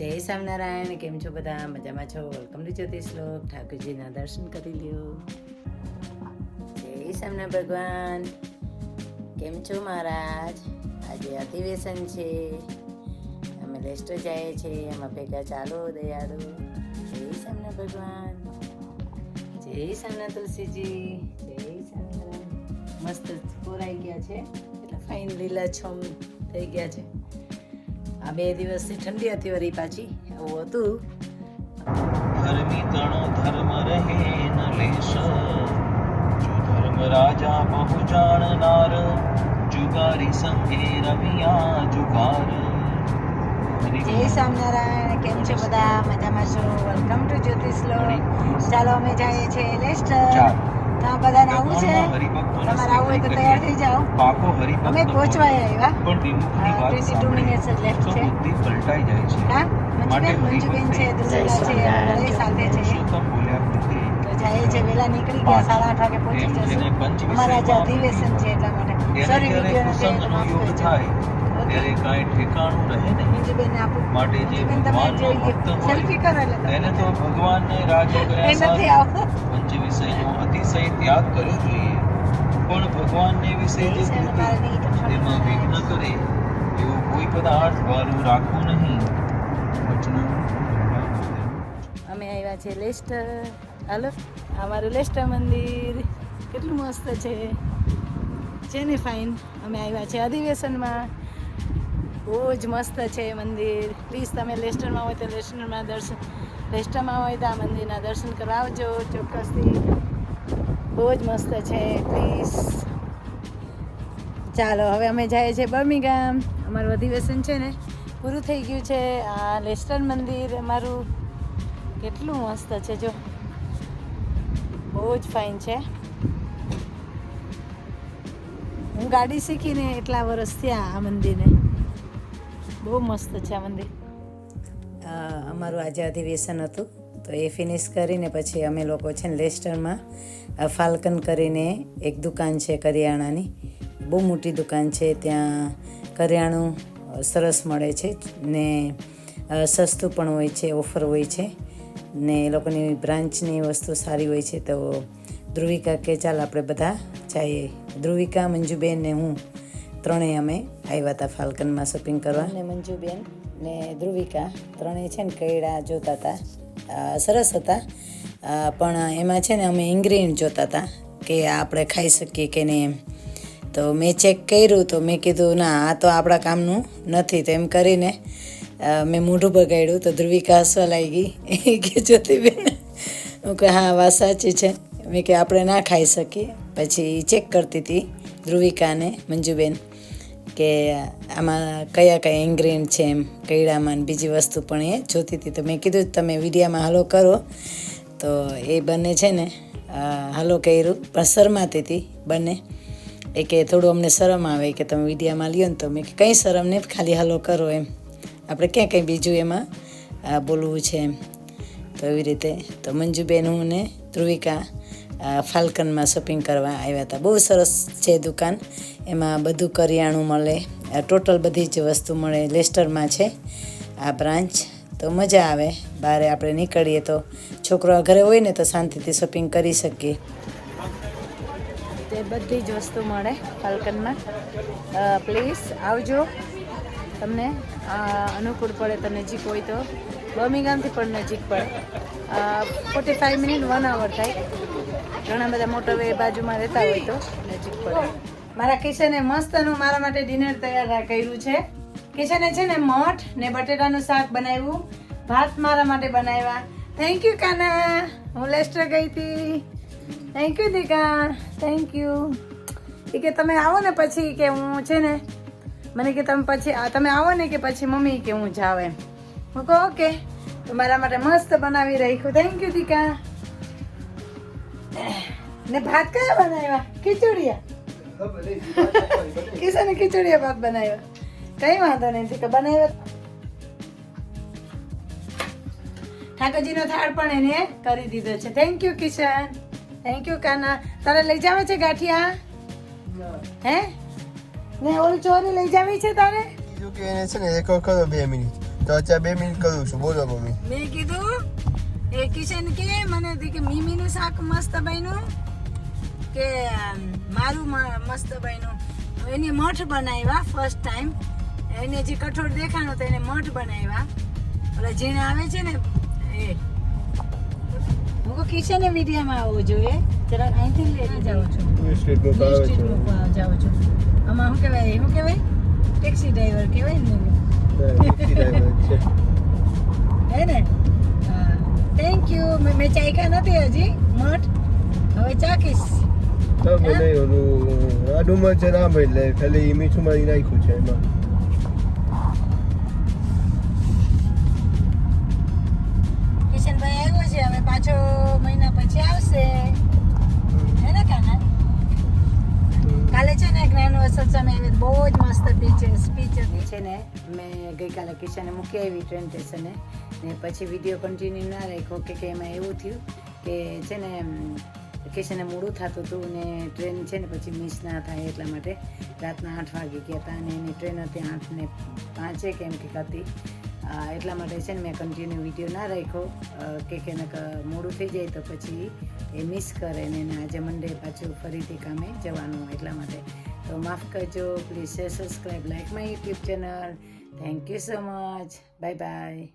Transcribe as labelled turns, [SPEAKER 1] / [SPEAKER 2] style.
[SPEAKER 1] જય સ્વામિનારાયણ. કેમ છો બધા? મજામાં છો? વેલકમ ટુ જ્યોતિષ શ્લોક. ઠાકોરજીના દર્શન કરી લ્યો. જય સ્વામિનારાયણ ભગવાન. કેમ છો મહારાજ? આજે અધિવેશન છે, અમે લેસ્ટર જઈએ છીએ, એમાં ભેગા ચાલો દયાળુ. જય સ્વામિનારાયણ ભગવાન. જય સ્વામિનારાયણ તુલસીજી. જય સ્વામિનારાયણ. મસ્ત કોરાઈ ગયા છે, એટલે ફાઇન લીલાછમ થઈ ગયા છે. આ 2 દિવસથી ઠંડી હતી, વળી પાછી આવું હતું.
[SPEAKER 2] ધર્મી તણો ધર્મ રહે ન લેશ, જો ધર્મ રાજા બહુ જાણનાર, જુગારી સંગે રમિયા જુગાર.
[SPEAKER 1] જય સ્વામિનારાયણ. કેમ છો બધા? મજામાં છો? વેલકમ ટુ જ્યોતિષ શ્લોક. ચાલો અમે જઈએ છીએ લેસ્ટર. તો બધાને આવું છે, તમારે આવું હોય તો તૈયાર થઈ જાઓ.
[SPEAKER 2] પાકો હરિભક્ત
[SPEAKER 1] અમે પહોંચવા આવ્યા,
[SPEAKER 2] પણ વિમુખની વાત
[SPEAKER 1] 22 મિનિટ્સ જ લેફ્ટ
[SPEAKER 2] તો
[SPEAKER 1] છે.
[SPEAKER 2] બુદ્ધિ પલટાઈ જાય છે.
[SPEAKER 1] હા, મંજુબેન છે, ધ્રુવીલા છે, બધા સાથે છે.
[SPEAKER 2] પુરુષોત્તમ બોલ્યા પ્રત્યે
[SPEAKER 1] તો જાય છે, વહેલા નીકળી ગયા, 8:30 વાગે પહોંચી જશું. અમારા આજે અધિવેશન છે એટલા માટે. સોરી, વિડીયો નથી આવ્યો તો માફ
[SPEAKER 2] યોગ
[SPEAKER 1] કરજો.
[SPEAKER 2] થાય ત્યારે કાંઈ ઠેકાણું રહે નહીં.
[SPEAKER 1] મંજુબેન આપું
[SPEAKER 2] માટે જે
[SPEAKER 1] મંજુબેન તમે
[SPEAKER 2] ભગવાનનો
[SPEAKER 1] જોઈ
[SPEAKER 2] ભક્ત હોય
[SPEAKER 1] સેલ્ફી કરો એટલે
[SPEAKER 2] તેને તો ભગવાનને રાજી
[SPEAKER 1] એ
[SPEAKER 2] કર્યા
[SPEAKER 1] નથી
[SPEAKER 2] સાથ
[SPEAKER 1] આવતો.
[SPEAKER 2] પંચ વિષયનો અતિશય ત્યાગ કરવો જોઈએ. પણ ભગવાનને વિશે જે કૃતિ તેમાં વિઘ્ન કરે એવો કોઈ પદાર્થ વારું રાખવું નહીં. વચન
[SPEAKER 1] અમે આવ્યા છે લેસ્ટર. હાલો, અમારું લેસ્ટર મંદિર કેટલું મસ્ત છે ને ફાઇન. અમે આવ્યા છે અધિવેશનમાં. બહુ જ મસ્ત છે મંદિર. પ્લીઝ તમે લેસ્ટરમાં હોય તો લેસ્ટરમાં હોય તો આ મંદિરના દર્શન કરવા આવજો ચોક્કસથી. બહુ જ મસ્ત છે. પ્લીઝ ચાલો, હવે અમે જઈએ છીએ બર્મિંગહામ. અમારું અધિવેશન છે ને પૂરું થઈ ગયું છે. આ લેસ્ટર મંદિર અમારું કેટલું મસ્ત છે, જો બહુ જ ફાઇન છે. હું ગાડી શીખીને એટલા વર્ષ થયા આ મંદિરને. બહુ મસ્ત છે આ મંદિર. અમારું આજે અધિવેશન હતું, તો એ ફિનિશ કરીને પછી અમે લોકો છે ને લેસ્ટરમાં ફાલ્કન કરીને એક દુકાન છે કરિયાણાની, બહુ મોટી દુકાન છે. ત્યાં કરિયાણું સરસ મળે છે ને સસ્તું પણ હોય છે, ઓફર હોય છે ને એ લોકોની બ્રાન્ચની વસ્તુ સારી હોય છે. તો ધ્રુવિકા કે ચાલ આપણે બધા જઈએ. ધ્રુવિકા, મંજુબેન ને હું ત્રણેય અમે આવ્યા હતા ફાલ્કનમાં શોપિંગ કરવા. ને મંજુબેન ને ધ્રુવિકા ત્રણેય છે ને કૈડા જોતા હતા. સરસ હતા, પણ એમાં છે ને અમે ઇન્ગ્રેડિયન્ટ જોતા હતા કે આપણે ખાઈ શકીએ કે નહીં એમ. તો મેં ચેક કર્યું તો મેં કીધું ના, આ તો આપણા કામનું નથી. તો એમ કરીને મેં મોઢું બગાડ્યું. તો ધ્રુવિકા હસવા લાગી કે જ્યોતિબેન, હું કહે હા વાત સાચી છે. મેં કે આપણે ના ખાઈ શકીએ. પછી ચેક કરતી હતી ધ્રુવિકાને મંજુબેન કે આમાં કયા ઇન્ગ્રેડિયન્ટ છે એમ, કૈડામાં ને બીજી વસ્તુ પણ એ જોતી હતી. તો મેં કીધું તમે વિડીયામાં હલો કરો. તો એ બંને છે ને હલો કર્યું, પણ શરમાતી હતી બંને. એ કે થોડું અમને શરમ આવે કે તમે વિડીયામાં લ્યો ને. તો મેં કંઈ શરમ નહીં, ખાલી હલો કરો એમ, આપણે ક્યાં કંઈ બીજું એમાં બોલવું છે એમ. તો એવી રીતે તો મંજુબેન, હું ને ધ્રુવિકા ફાલ્કનમાં શોપિંગ કરવા આવ્યા હતા. બહુ સરસ છે દુકાન. એમાં બધું કરિયાણું મળે, ટોટલ બધી જ વસ્તુ મળે. લેસ્ટરમાં છે આ બ્રાન્ચ. તો મજા આવે. બહાર આપણે નીકળીએ તો છોકરા ઘરે હોય ને તો શાંતિથી શોપિંગ કરી શકીએ. તે બધી જ વસ્તુ મળે ફાલ્કનમાં. પ્લીઝ આવજો, તમને અનુકૂળ પડે તો નજીક હોય તો. બર્મિંગહામથી પણ નજીક પડે, 45 મિનિટ 1 hour થાય. ઘણા બધા મોટરવે બાજુમાં રહેતા હોય તો નજીક પડે. મારા કિશને મસ્તનું મારા માટે ડિનર તૈયાર કર્યું છે. કિશને છે ને મઠ ને બટેટાનું શાક બનાવ્યું, ભાત મારા માટે બનાવ્યા. થેન્ક યુ કાના, હું લેસ્ટર ગઈ હતી. Thank you Dika, thank you. એ કે તમે આવો ને પછી કે હું છે ને, મને કે તમે આવો ને કે પછી મમ્મી કે હું જાઉં એમ. હું કહું ઓકે. તો મારા માટે મસ્ત બનાવી રાખ્યું. Thank you Dika. ને ભાત કયા બનાવ્યા? ખીચડીયા. કિશને ખીચડીયા ભાત બનાવ્યા. કઈ વાંધો નહીં દીકા, બનાવ્યા. ઠાકોરજીનો થાળ પણ એને કરી દીધો છે. Thank you Kishan, thank you Kana. તારે લઈ જાવે છે ગાંઠિયા? હે ને ઓલી ચોરી લઈ જાવી છે તારે?
[SPEAKER 3] બીજું કે એને છે ને એક વખત 2 મિનિટ તો અત્યારે 2 મિનિટ કરું છું. બોલો મમ્મી.
[SPEAKER 1] મેં કીધું એ કિશન કે મને કે મીમીનું શાક મસ્ત બન્યું કે મારું મસ્ત બન્યું. એની મઠ બનાવ્યા ફર્સ્ટ ટાઈમ. એને જે કઠોળ દેખાણો તો એને મઠ બનાવ્યા. ઓલા જીણા આવે છે ને એ હું કહું કિશને વિડીયોમાં આવવું જોઈએ. જરાક અહીંથી લઈને જાઉં છું.
[SPEAKER 3] સ્ટ્રીટમાં આવે છે.
[SPEAKER 1] જાઉં છું. આમાં શું કહેવાય ટેક્સી ડ્રાઈવર કહેવાય ને
[SPEAKER 3] ટેક્સી ડ્રાઈવર છે.
[SPEAKER 1] હે ને થેન્ક યુ. મેં ચાખ્યા નથી હજી મઠ, હવે ચાખીશ.
[SPEAKER 3] તમે નહીં ઓલું આડું મરચાં ના એટલે ખાલી મીઠું મારી નાખ્યું છે એમાં.
[SPEAKER 1] કિશનભાઈ આવ્યો છે, હવે પાછો મહિના પછી આવશે. હે ને કાના? કાલે છે ને જ્ઞાન સત્સંગ આવી બહુ જ મસ્ત સ્પીચ હતી છે ને. મેં ગઈકાલે કિશને મૂકી આવી ટ્રેન સ્ટેશને ને પછી વિડીયો કન્ટિન્યુ ના રાખ્યો કે એમાં એવું થયું કે છે ને કિશને મોડું થતું હતું ને ટ્રેન છે ને પછી મિસ ના થાય એટલા માટે રાતના 8 વાગે ગયા હતા અને એની ટ્રેન હતી 8:05 કેમ કે હતી. એટલા માટે છે ને મેં કન્ટિન્યુ વિડીયો ના રાખ્યો કે એને મોડું થઈ જાય તો પછી એ મિસ કરે ને એને આજે મંડે પાછું ફરીથી કામે જવાનું એટલા માટે. તો માફ કરજો, please share, subscribe, like my YouTube channel. Thank you so much. Bye bye.